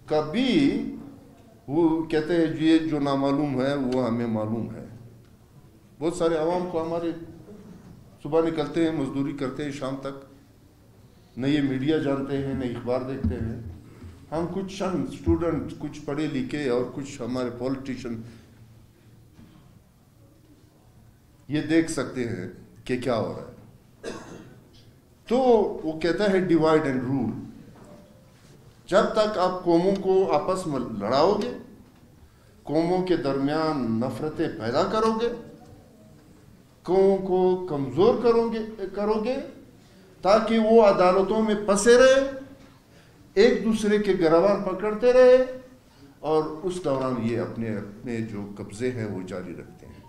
کبھی وہ کہتے ہیں یہ جو نامعلوم ہے وہ ہمیں معلوم ہے. بہت سارے عوام کو ہمارے صبح نکلتے ہیں مزدوری کرتے ہیں شام تک, نہ یہ میڈیا جانتے ہیں نہ اخبار دیکھتے ہیں. ہم کچھ اسٹوڈنٹ, کچھ پڑھے لکھے اور کچھ ہمارے پولیٹیشین یہ دیکھ سکتے ہیں کہ کیا ہو رہا ہے. تو وہ کہتا ہے ڈیوائڈ اینڈ رول. جب تک آپ قوموں کو آپس میں لڑاؤ گے, قوموں کے درمیان نفرتیں پیدا کرو گے, قوموں کو کمزور کرو گے تاکہ وہ عدالتوں میں پھنسے رہے, ایک دوسرے کے گروان پکڑتے رہے, اور اس دوران یہ اپنے جو قبضے ہیں وہ جاری رکھتے ہیں.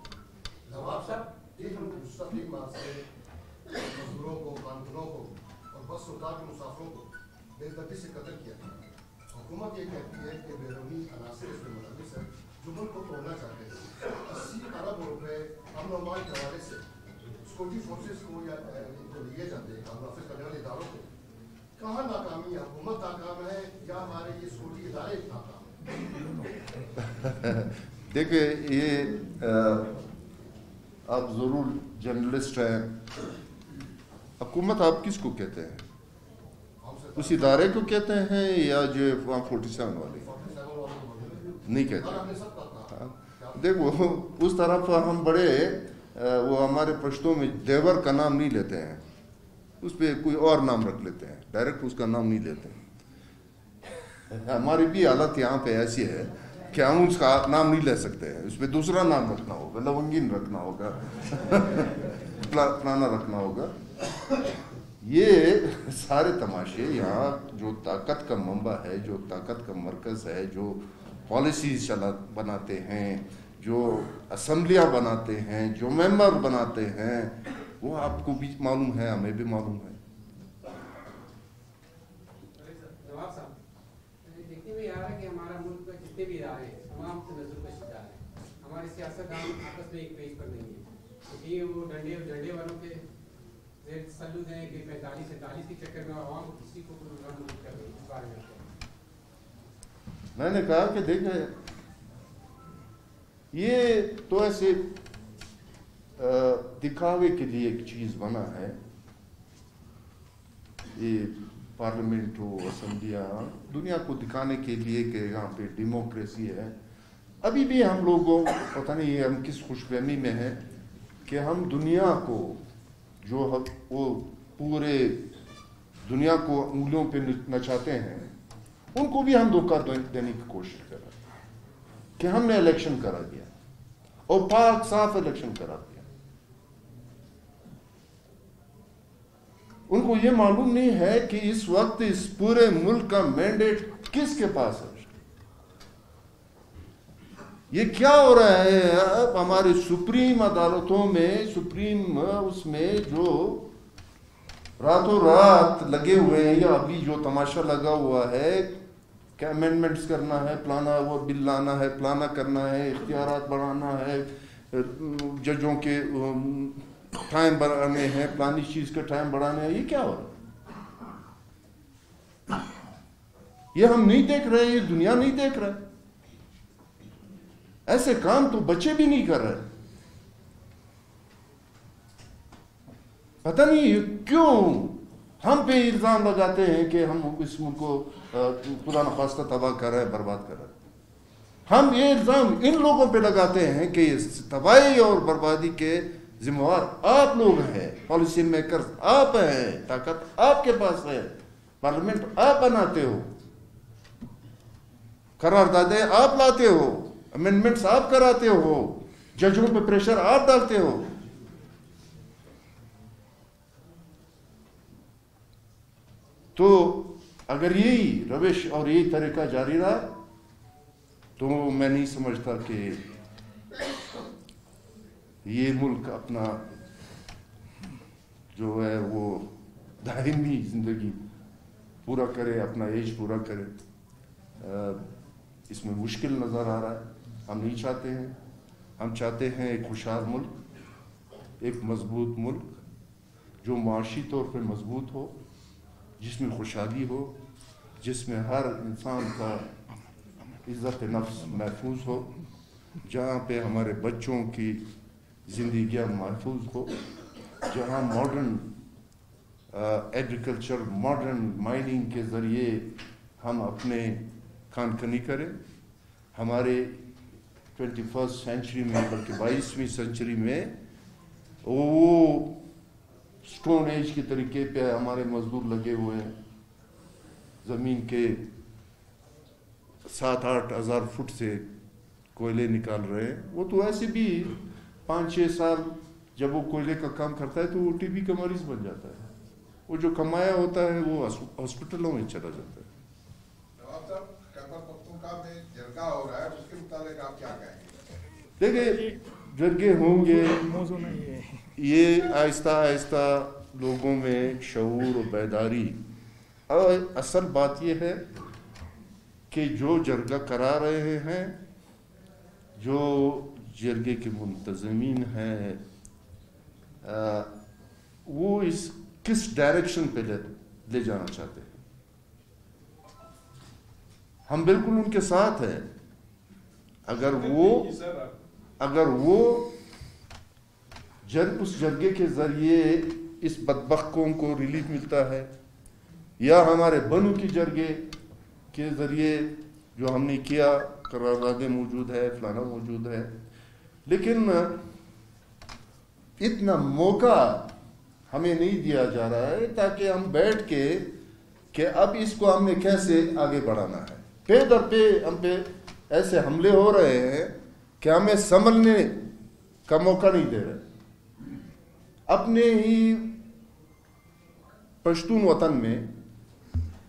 نواب صاحب, مستقل مار سے مزدوروں کو, کارکنوں کو اور بس سرکار کے مسافروں کو بے دردی سے قتل کیا. حکومت یہ کہتی ہے کہ بیرونی عناصر اس میں ملوث ہے جو ملک کو توڑنا چاہتے ہیں. 80 ارب روپے امن و امان کے حوالے سے سیکورٹی فورسز کو یا لیے جاتے ہیں قانون نافذ کرنے والے اداروں کو. کہاں ناکامی ہے؟ حکومت ناکام ہے یا ہمارے یہ سیکورٹی ادارے ناکام ہیں؟ دیکھیں, یہ آپ ضرور جرنلسٹ ہیں. حکومت آپ کس کو کہتے ہیں؟ اس ادارے کو کہتے ہیں یا جو 47 والے نہیں کہتے. دیکھو اس طرف ہم بڑے وہ ہمارے پشتوں میں دیور کا نام نہیں لیتے ہیں, اس پہ کوئی اور نام رکھ لیتے ہیں, ڈائریکٹ اس کا نام نہیں لیتے ہیں. ہماری بھی حالت یہاں پہ ایسی ہے کہ ہم اس کا نام نہیں لے سکتے ہیں, اس پہ دوسرا نام رکھنا ہوگا, لونگین رکھنا ہوگا, پلانا رکھنا ہوگا. یہ سارے تماشے یہاں جو طاقت کا منبع ہے, جو طاقت کا مرکز ہے, جو پالیسیز بناتے ہیں, جو اسمبلیاں بناتے ہیں, جو ممبر بناتے ہیں, وہ آپ کو بھی معلوم ہے, ہمیں بھی معلوم ہے. نواب صاحب, دیکھنے میں آ رہا ہے کہ ہمارا ملک کا جتنے بھی ادارے ہیں تمام تنازع کا شکار ہیں. ہمارے سیاستدان آپس میں ایک پیج پر نہیں ہے, کیونکہ وہ ڈنڈے والوں کے تسلط ہے کہ 45-47 کے چکر میں عوام کسی کو نہیں کر رہی. اس بارے میں نے کہا کہ دیکھیں, یہ تو ایسے دکھاوے کے لیے ایک چیز بنا ہے. یہ پارلیمنٹ ہو, اسمبلیاں, دنیا کو دکھانے کے لیے کہ یہاں پہ ڈیموکریسی ہے. ابھی بھی ہم لوگوں پتہ نہیں یہ ہم کس خوش فہمی میں ہیں کہ ہم دنیا کو جو وہ پورے دنیا کو انگلیوں پہ نچاتے ہیں, ان کو بھی ہم دھوکہ دینے کی کوشش کر رہے ہیں کہ ہم نے الیکشن کرا دیا اور پاک صاف الیکشن کرا دیا. ان کو یہ معلوم نہیں ہے کہ اس وقت اس پورے ملک کا مینڈیٹ کس کے پاس ہے. یہ کیا ہو رہا ہے اب ہمارے سپریم عدالتوں میں, سپریم اس میں جو راتوں رات لگے ہوئے ہیں, یا ابھی جو تماشا لگا ہوا ہے کہ امینڈمنٹس کرنا ہے, پلانا وہ بل لانا ہے, پلانا کرنا ہے, اختیارات بڑھانا ہے, ججوں کے ٹائم بڑھانے ہیں, پلانی چیز کا ٹائم بڑھانا ہے. یہ کیا ہو رہا ہے؟ یہ ہم نہیں دیکھ رہے, یہ دنیا نہیں دیکھ رہا. ایسے کام تو بچے بھی نہیں کر رہے. پتہ نہیں کیوں ہم پہ الزام لگاتے ہیں کہ ہم اس ملک کو خدا نخواستہ تباہ کر رہے ہیں, برباد کر رہے ہیں. ہم یہ الزام ان لوگوں پہ لگاتے ہیں کہ اس تباہی اور بربادی کے ذمہ دار آپ لوگ ہیں, پالیسی میکرز آپ ہیں, طاقت آپ کے پاس ہے, پارلیمنٹ آپ بناتے ہو, قراردادیں آپ لاتے ہو, امینڈمنٹس آپ کراتے ہو, ججوں پہ پریشر آپ ڈالتے ہو. تو اگر یہی روش اور یہی طریقہ جاری رہا تو میں نہیں سمجھتا کہ یہ ملک اپنا جو ہے وہ دائمی زندگی پورا کرے, اپنا ایج پورا کرے. اس میں مشکل نظر آ رہا ہے. ہم نہیں چاہتے ہیں. ہم چاہتے ہیں ایک خوشحال ملک, ایک مضبوط ملک جو معاشی طور پہ مضبوط ہو, جس میں خوشحالی ہو, جس میں ہر انسان کا عزت نفس محفوظ ہو، جہاں پہ ہمارے بچوں کی زندگیاں محفوظ ہو، جہاں ماڈرن ایگریکلچر، ماڈرن مائننگ کے ذریعے ہم اپنے کھان کنی کریں. ہمارے 21 سینچری میں بلکہ 22ویں سینچری میں وہ سٹون ایج کے طریقے پہ ہمارے مزدور لگے ہوئے ہیں، زمین کے 7-8 ہزار فٹ سے کوئلے نکال رہے ہیں. وہ تو ایسے بھی 5-6 سال جب وہ کوئلے کا کام کرتا ہے تو وہ ٹی بی کا مریض بن جاتا ہے. وہ جو کمایا ہوتا ہے وہ ہاسپٹلوں میں چلا جاتا ہے. نواب صاحب، خیبر پختونخوا میں جرگہ ہو رہا ہے، اس کے متعلق آپ کیا کہیں گے؟ دیکھیں، جرگے ہوں گے، موضوع نہیں ہے یہ آہستہ آہستہ لوگوں میں شعور و بیداری. اور اصل بات یہ ہے کہ جو جرگہ کرا رہے ہیں، جو جرگے کے منتظمین ہیں، وہ اس کس ڈائریکشن پہ لے جانا چاہتے ہیں. ہم بالکل ان کے ساتھ ہیں. اگر وہ اس جرگے کے ذریعے اس بدبخت قوم کو ریلیف ملتا ہے، یا ہمارے بنو کی جرگے کے ذریعے جو ہم نے کیا، قراردادیں موجود ہے، فلانا موجود ہے، لیکن اتنا موقع ہمیں نہیں دیا جا رہا ہے تاکہ ہم بیٹھ کے کہ اب اس کو ہم نے کیسے آگے بڑھانا ہے. پے در پہ ہم پہ ایسے حملے ہو رہے ہیں کہ ہمیں سنبھلنے کا موقع نہیں دے رہے. اپنے ہی پشتون وطن میں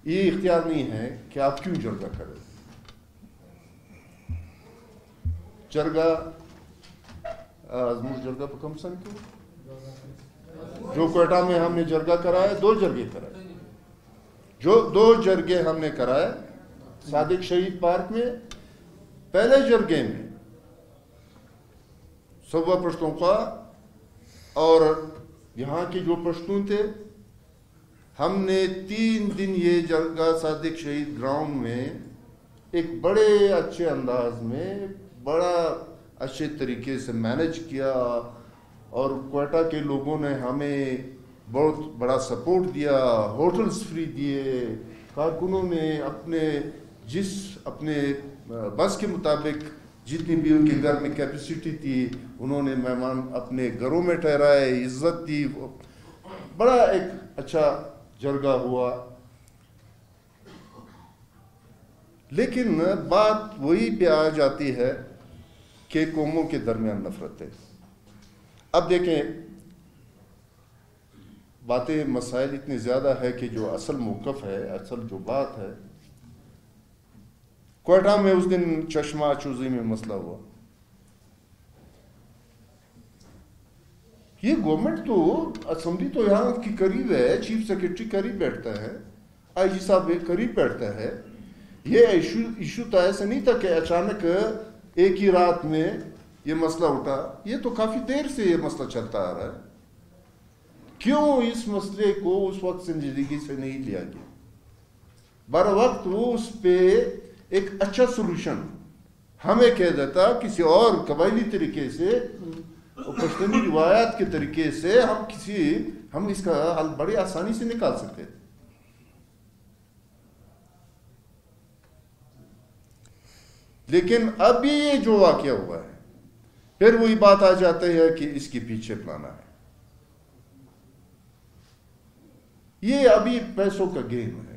یہ اختیار نہیں ہے کہ آپ کیوں جرگہ کریں. جرگہ آزموش جرگہ پر کم سن کیوں؟ جو کوئٹہ میں ہم نے جرگہ کرائے، 2 جرگے کرائے، جو 2 جرگے ہم نے کرائے. صادق شہید پارک میں پہلے جرگے میں صوبہ پشتونخوا اور یہاں کے جو پشتون تھے، ہم نے 3 دن یہ جرگہ صادق شہید گراؤنڈ میں ایک بڑے اچھے انداز میں، بڑا اچھے طریقے سے مینج کیا. اور کوئٹہ کے لوگوں نے ہمیں بہت بڑا سپورٹ دیا، ہوٹلز فری دیے، کارکنوں نے اپنے بس کے مطابق جتنی بھی ان کے گھر میں کیپیسٹی تھی انہوں نے مہمان اپنے گھروں میں ٹھہرائے، عزت دی. بڑا ایک اچھا جرگہ ہوا. لیکن بات وہی پہ آ جاتی ہے کہ قوموں کے درمیان نفرتیں. اب دیکھیں، باتیں مسائل اتنے زیادہ ہے کہ جو اصل موقف ہے، اصل جو بات ہے، کوئٹہ میں اس دن چشمہ چوزی میں مسئلہ ہوا. یہ گورنمنٹ تو، اسمبلی تو یہاں کی قریب ہے، چیف سیکرٹری قریب بیٹھتا ہے، آئی جی صاحب قریب بیٹھتا ہے. یہ ایشو تو ایسا نہیں تھا کہ اچانک ایک ہی رات میں یہ مسئلہ اٹھا. یہ تو کافی دیر سے یہ مسئلہ چلتا آ رہا ہے. کیوں اس مسئلے کو اس وقت سنجیدگی سے نہیں لیا گیا؟ بر وقت وہ اس پہ ایک اچھا سولوشن ہمیں کہہ دیتا، کسی اور قبائلی طریقے سے، پشتونی روایات کے طریقے سے ہم اس کا حل بڑی آسانی سے نکال سکتے تھے. لیکن ابھی یہ جو واقعہ ہوا ہے، پھر وہی بات آ جاتی ہے کہ اس کے پیچھے پلانا ہے. یہ ابھی پیسوں کا گیم ہے.